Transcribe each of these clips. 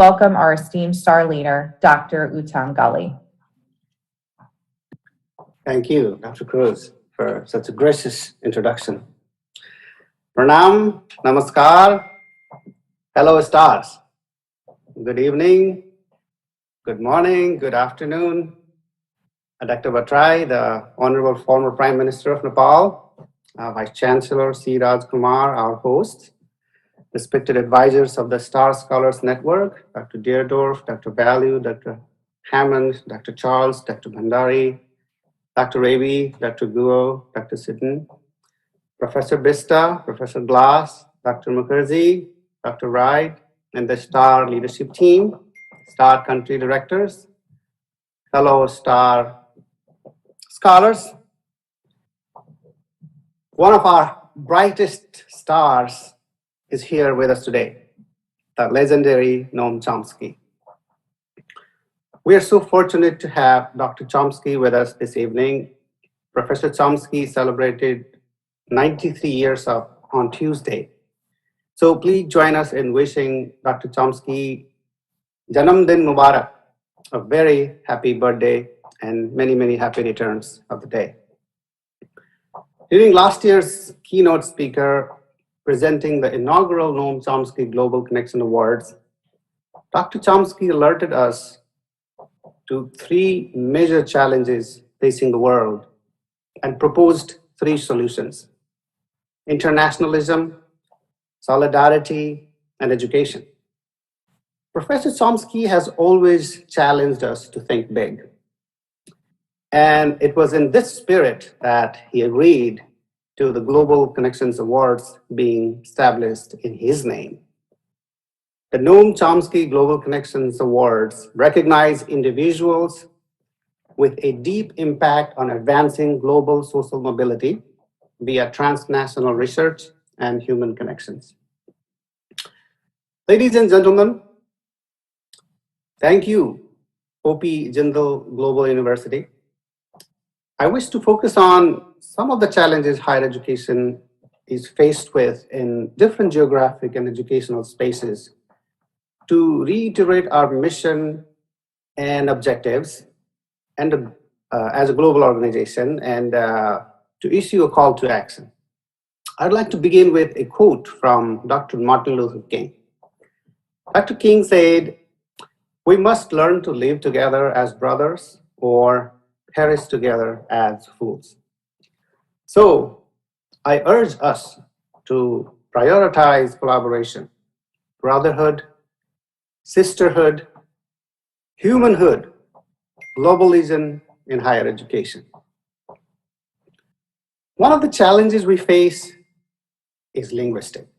welcome our esteemed star leader, Dr. Uttam Gaulee. Thank you, Dr. Cruz, for such a gracious introduction. Pranam, namaskar, hello stars. Good evening, good morning, good afternoon. Dr. Bhattarai, the Honorable former Prime Minister of Nepal, Vice Chancellor C. Raj Kumar, our host, respected advisors of the Star Scholars Network, Dr. Deardorff, Dr. Value, Dr. Hammond, Dr. Charles, Dr. Bhandari, Dr. Ravi, Dr. Guo, Dr. Sidden, Professor Bista, Professor Glass, Dr. Mukherjee, Dr. Wright, and the STAR leadership team, STAR country directors, fellow STAR scholars. One of our brightest stars is here with us today, the legendary Noam Chomsky. We are so fortunate to have Dr. Chomsky with us this evening. Professor Chomsky celebrated 93 years on Tuesday. So please join us in wishing Dr. Chomsky Janam Din Mubarak, a very happy birthday and many, many happy returns of the day. During last year's keynote speaker presenting the inaugural Noam Chomsky Global Connection Awards, Dr. Chomsky alerted us to three major challenges facing the world and proposed three solutions: internationalism, solidarity, and education. Professor Chomsky has always challenged us to think big. And it was in this spirit that he agreed to the Global Connections Awards being established in his name. The Noam Chomsky Global Connections Awards recognize individuals with a deep impact on advancing global social mobility via transnational research and human connections. Ladies and gentlemen, thank you, O.P. Jindal Global University. I wish to focus on some of the challenges higher education is faced with in different geographic and educational spaces to reiterate our mission and objectives and as a global organization and to issue a call to action. I'd like to begin with a quote from Dr. Martin Luther King. Dr. King said, "We must learn to live together as brothers or perish together as fools." So I urge us to prioritize collaboration, brotherhood, sisterhood, humanhood, globalism in higher education. One of the challenges we face is linguistic.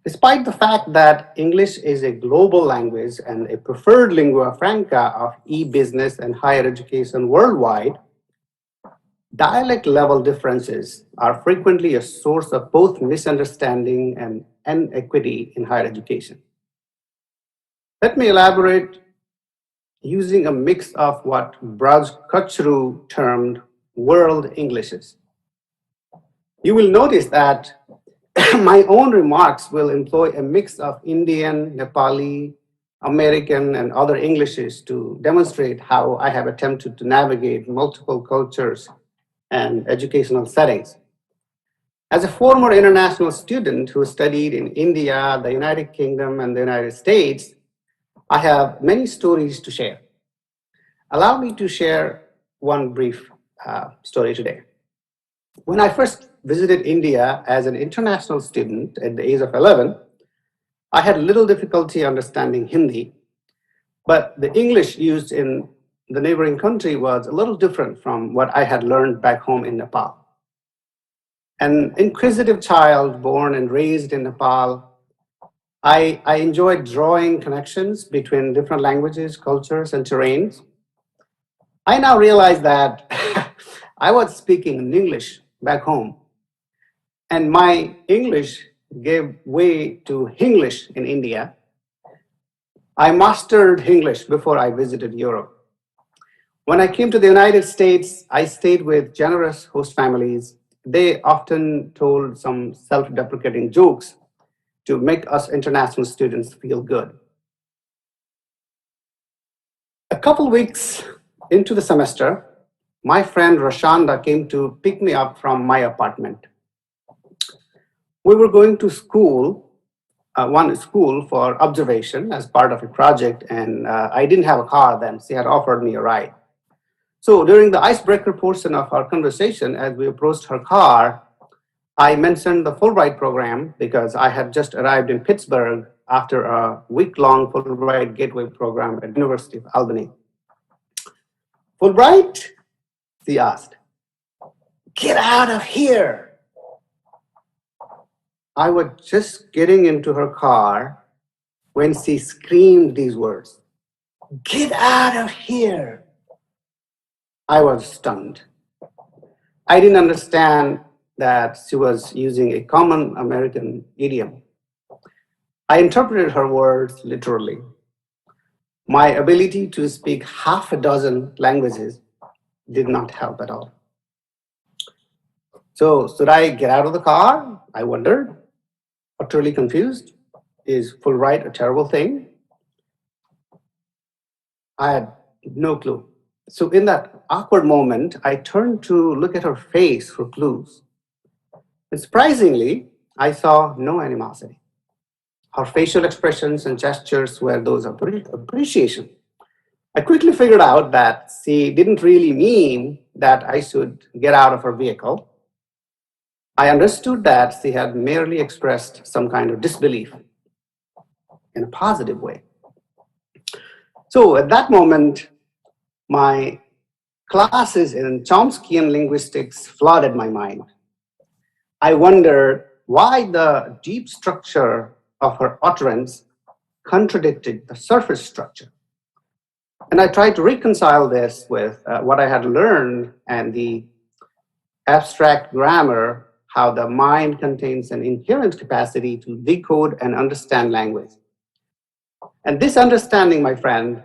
Despite the fact that English is a global language and a preferred lingua franca of e-business and higher education worldwide, dialect level differences are frequently a source of both misunderstanding and inequity in higher education. Let me elaborate using a mix of what Braj Kachru termed world Englishes. You will notice that my own remarks will employ a mix of Indian, Nepali, American, and other Englishes to demonstrate how I have attempted to navigate multiple cultures and educational settings. As a former international student who studied in India, the United Kingdom, and the United States, I have many stories to share. Allow me to share one brief story today. When I first visited India as an international student at the age of 11, I had little difficulty understanding Hindi, but the English used in the neighboring country was a little different from what I had learned back home in Nepal. An inquisitive child born and raised in Nepal, I enjoyed drawing connections between different languages, cultures, and terrains. I now realize that I was speaking in English back home, and my English gave way to Hinglish in India. I mastered English before I visited Europe. When I came to the United States, I stayed with generous host families. They often told some self-deprecating jokes to make us international students feel good. couple weeks into the semester, my friend Rashanda came to pick me up from my apartment. We were going to school, one school for observation as part of a project, and I didn't have a car then. She had offered me a ride. So during the icebreaker portion of our conversation, as we approached her car, I mentioned the Fulbright program because I had just arrived in Pittsburgh after a week-long Fulbright Gateway program at the University of Albany. Fulbright? She asked. Get out of here! I was just getting into her car when she screamed these words. Get out of here! I was stunned. I didn't understand that she was using a common American idiom. I interpreted her words literally. My ability to speak half a dozen languages did not help at all. So, should I get out of the car? I wondered, utterly confused. Is Fulbright a terrible thing? I had no clue. So, in that awkward moment, I turned to look at her face for clues. And surprisingly, I saw no animosity. Her facial expressions and gestures were those of appreciation. I quickly figured out that she didn't really mean that I should get out of her vehicle. I understood that she had merely expressed some kind of disbelief in a positive way. So at that moment, my classes in Chomskyan linguistics flooded my mind. I wondered why the deep structure of her utterance contradicted the surface structure. And I tried to reconcile this with what I had learned and the abstract grammar, how the mind contains an inherent capacity to decode and understand language. And this understanding, my friend,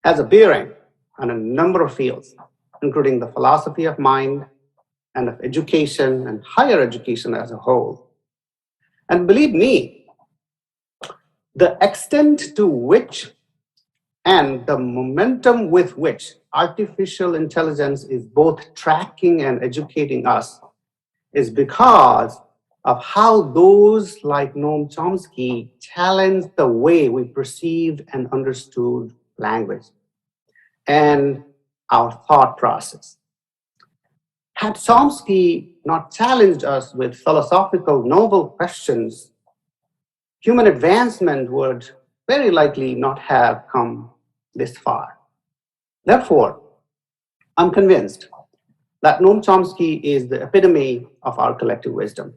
has a bearing on a number of fields, including the philosophy of mind and of education and higher education as a whole. And believe me, the extent to which and the momentum with which artificial intelligence is both tracking and educating us is because of how those like Noam Chomsky challenged the way we perceived and understood language and our thought process. Had Chomsky not challenged us with philosophical novel questions, human advancement would very likely not have come this far. Therefore, I'm convinced that Noam Chomsky is the epitome of our collective wisdom.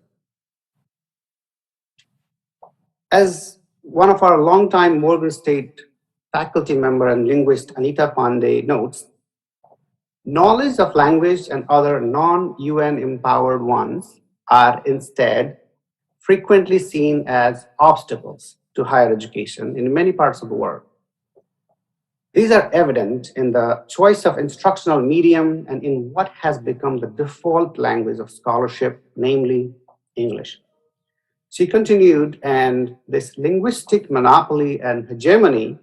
As one of our longtime Morgan State faculty member and linguist Anita Pandey notes, knowledge of language and other non-UN empowered ones are instead frequently seen as obstacles to higher education in many parts of the world. These are evident in the choice of instructional medium and in what has become the default language of scholarship, namely English. She continued, and this linguistic monopoly and hegemony,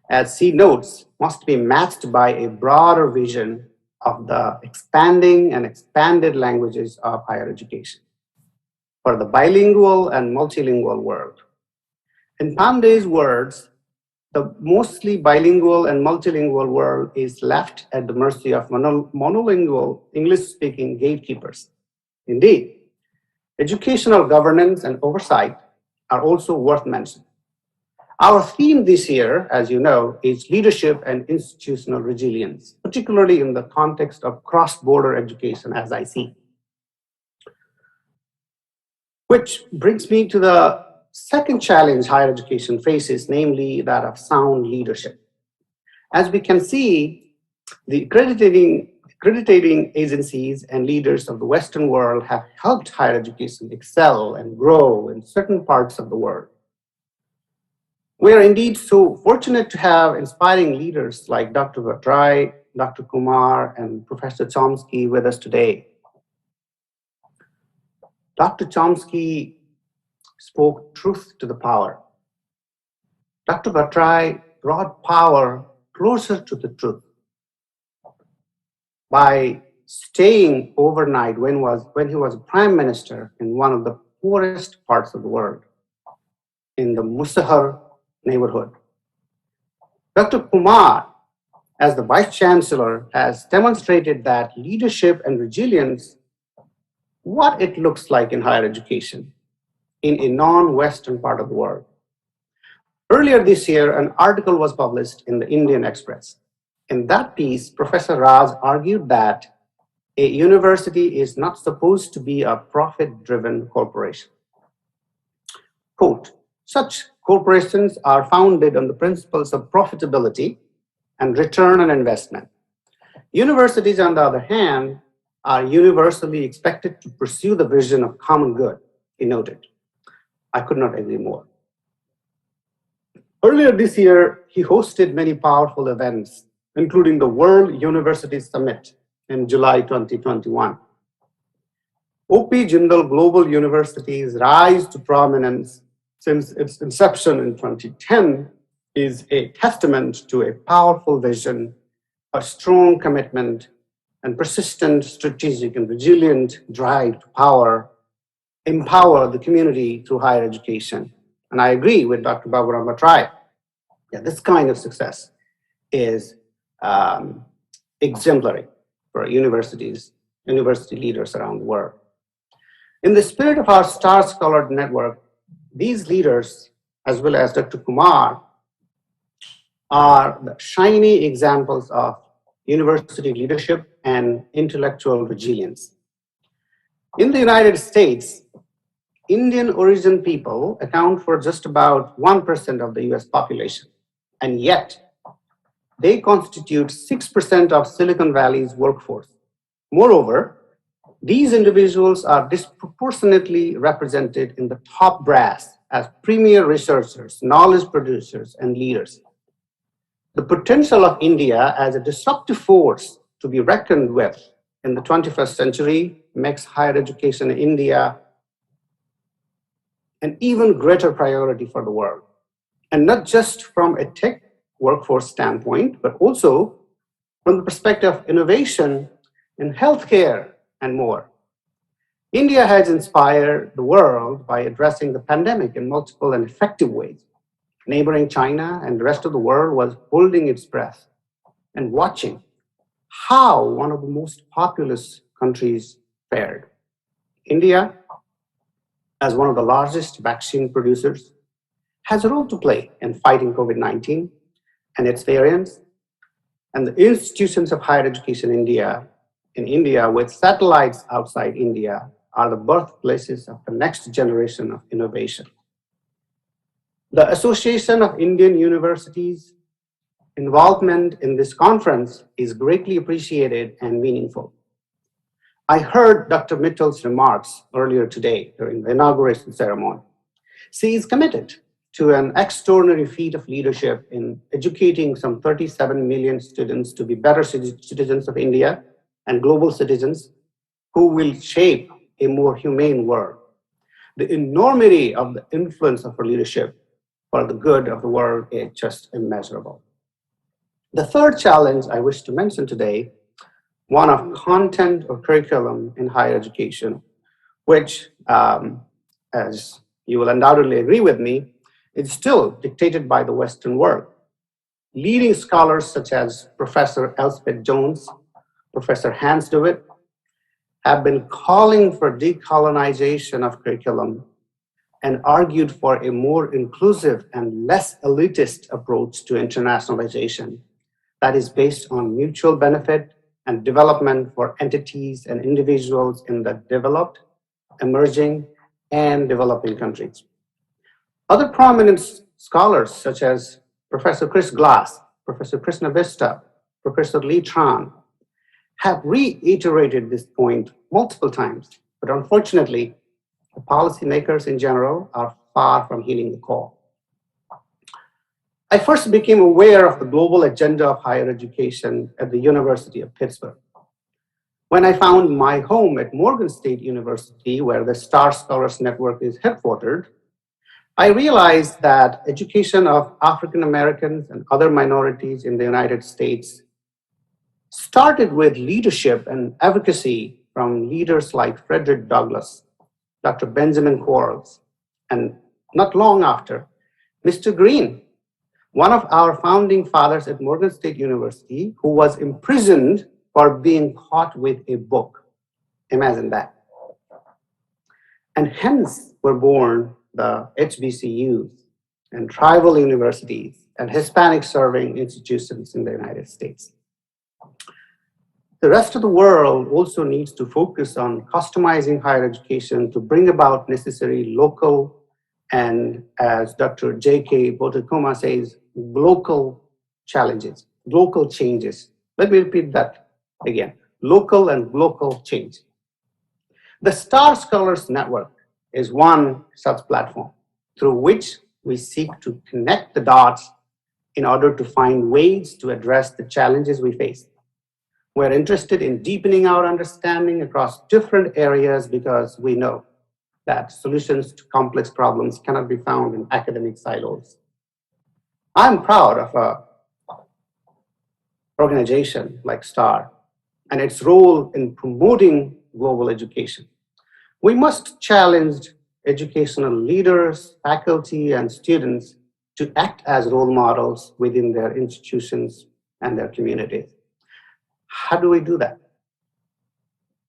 as she notes, must be matched by a broader vision of the expanding and expanded languages of higher education for the bilingual and multilingual world. In Pandey's words, the mostly bilingual and multilingual world is left at the mercy of monolingual English-speaking gatekeepers. Indeed, educational governance and oversight are also worth mentioning. Our theme this year, as you know, is leadership and institutional resilience, particularly in the context of cross-border education, as I see. Which brings me to the second challenge higher education faces, namely that of sound leadership. As we can see, the accrediting agencies and leaders of the Western world have helped higher education excel and grow in certain parts of the world. We are indeed so fortunate to have inspiring leaders like Dr. Vatrai, Dr. Kumar, and Professor Chomsky with us today. Dr. Chomsky spoke truth to the power. Dr. Vatrai brought power closer to the truth by staying overnight when he was prime minister in one of the poorest parts of the world, in the Musahar neighborhood. Dr. Kumar, as the vice chancellor, has demonstrated that leadership and resilience, what it looks like in higher education in a non-Western part of the world. Earlier this year, an article was published in the Indian Express. In that piece, Professor Raz argued that a university is not supposed to be a profit-driven corporation. Quote, such corporations are founded on the principles of profitability and return on investment. Universities, on the other hand, are universally expected to pursue the vision of common good, he noted. I could not agree more. Earlier this year, he hosted many powerful events, including the World University Summit in July 2021. O.P. Jindal Global University's rise to prominence since its inception in 2010 is a testament to a powerful vision, a strong commitment, and persistent, strategic, and resilient drive to empower the community through higher education. And I agree with Dr. Baburam Bhattarai. Yeah, this kind of success is exemplary for university leaders around the world. In the spirit of our star-scholared network, these leaders, as well as Dr. Kumar, are the shiny examples of university leadership and intellectual resilience. In the United States, Indian origin people account for just about 1% of the US population, and yet they constitute 6% of Silicon Valley's workforce. Moreover, these individuals are disproportionately represented in the top brass as premier researchers, knowledge producers, and leaders. The potential of India as a disruptive force to be reckoned with in the 21st century makes higher education in India an even greater priority for the world. And not just from a tech workforce standpoint, but also from the perspective of innovation in healthcare and more. India has inspired the world by addressing the pandemic in multiple and effective ways. Neighboring China and the rest of the world was holding its breath and watching how one of the most populous countries fared. India, as one of the largest vaccine producers, has a role to play in fighting COVID-19 and its variants, and the institutions of higher education in India with satellites outside India are the birthplaces of the next generation of innovation. The Association of Indian Universities' involvement in this conference is greatly appreciated and meaningful. I heard Dr. Mittal's remarks earlier today during the inauguration ceremony. She is committed to an extraordinary feat of leadership in educating some 37 million students to be better citizens of India and global citizens who will shape a more humane world. The enormity of the influence of her leadership for the good of the world is just immeasurable. The third challenge I wish to mention today, one of content or curriculum in higher education, which, as you will undoubtedly agree with me, is still dictated by the Western world. Leading scholars such as Professor Elspeth Jones, Professor Hans DeWitt, have been calling for decolonization of curriculum and argued for a more inclusive and less elitist approach to internationalization that is based on mutual benefit and development for entities and individuals in the developed, emerging, and developing countries. Other prominent scholars such as Professor Chris Glass, Professor Krishna Vista, Professor Lee Tran have reiterated this point multiple times, but unfortunately, the policymakers in general are far from heeding the call. I first became aware of the global agenda of higher education at the University of Pittsburgh when I found my home at Morgan State University, where the Star Scholars Network is headquartered, I realized that education of African Americans and other minorities in the United States started with leadership and advocacy from leaders like Frederick Douglass, Dr. Benjamin Quarles, and not long after, Mr. Green, one of our founding fathers at Morgan State University, who was imprisoned for being caught with a book. Imagine that. And hence were born the HBCUs and tribal universities and Hispanic serving institutions in the United States. The rest of the world also needs to focus on customizing higher education to bring about necessary local and, as Dr. J.K. Botakoma says, local challenges, local changes. Let me repeat that again, local and local change. The Star Scholars Network is one such platform through which we seek to connect the dots in order to find ways to address the challenges we face. We're interested in deepening our understanding across different areas because we know that solutions to complex problems cannot be found in academic silos. I'm proud of an organization like STAR and its role in promoting global education. We must challenge educational leaders, faculty, and students to act as role models within their institutions and their communities. How do we do that?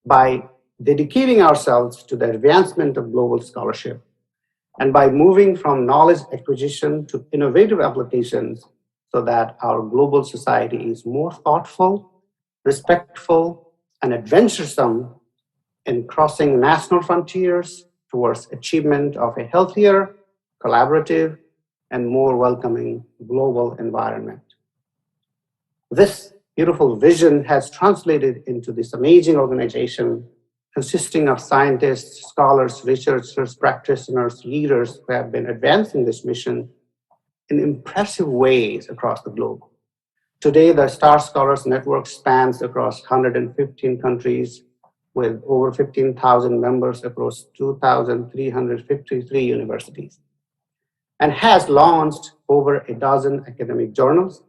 By dedicating ourselves to the advancement of global scholarship and by moving from knowledge acquisition to innovative applications so that our global society is more thoughtful, respectful, and adventuresome in crossing national frontiers towards achievement of a healthier, collaborative, and more welcoming global environment. This beautiful vision has translated into this amazing organization consisting of scientists, scholars, researchers, practitioners, leaders who have been advancing this mission in impressive ways across the globe. Today, the Star Scholars Network spans across 115 countries with over 15,000 members across 2,353 universities and has launched over a dozen academic journals,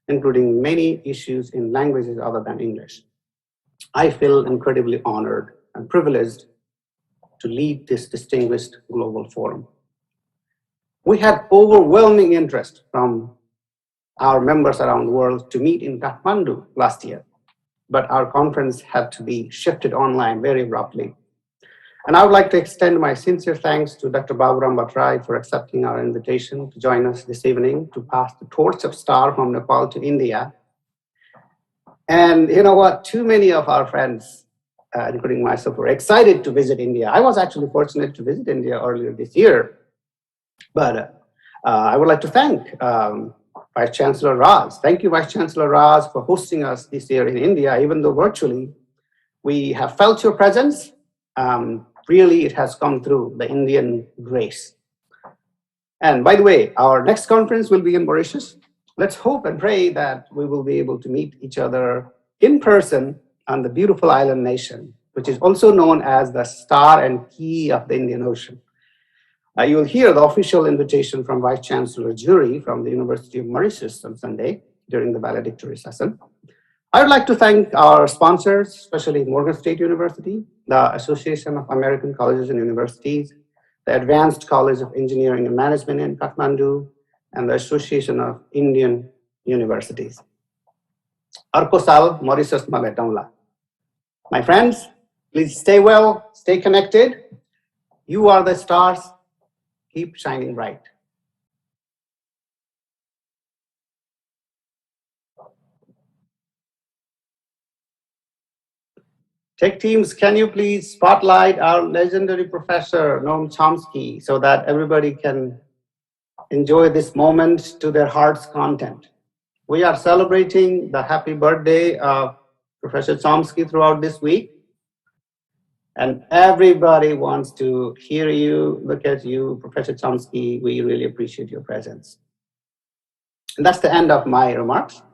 including many issues in languages other than English. I feel incredibly honored and privileged to lead this distinguished global forum. We had overwhelming interest from our members around the world to meet in Kathmandu last year, but our conference had to be shifted online very abruptly. And I would like to extend my sincere thanks to Dr. Baburam Bhattarai for accepting our invitation to join us this evening to pass the torch of STAR from Nepal to India. And you know what? Too many of our friends, including myself, were excited to visit India. I was actually fortunate to visit India earlier this year. But I would like to thank Vice Chancellor Raz. Thank you, Vice Chancellor Raz, for hosting us this year in India, even though virtually. We have felt your presence. Really, it has come through the Indian grace. And by the way, our next conference will be in Mauritius. Let's hope and pray that we will be able to meet each other in person on the beautiful island nation, which is also known as the star and key of the Indian Ocean. You will hear the official invitation from Vice Chancellor Jury from the University of Mauritius on Sunday during the valedictory session. I would like to thank our sponsors, especially Morgan State University, the Association of American Colleges and Universities, the Advanced College of Engineering and Management in Kathmandu, and the Association of Indian Universities. Arkosal Mauritius Mabetamla. My friends, please stay well, stay connected. You are the stars. Keep shining bright. Tech teams, can you please spotlight our legendary professor, Noam Chomsky, so that everybody can enjoy this moment to their heart's content. We are celebrating the happy birthday of Professor Chomsky throughout this week. And everybody wants to hear you, look at you, Professor Chomsky. We really appreciate your presence. And that's the end of my remarks.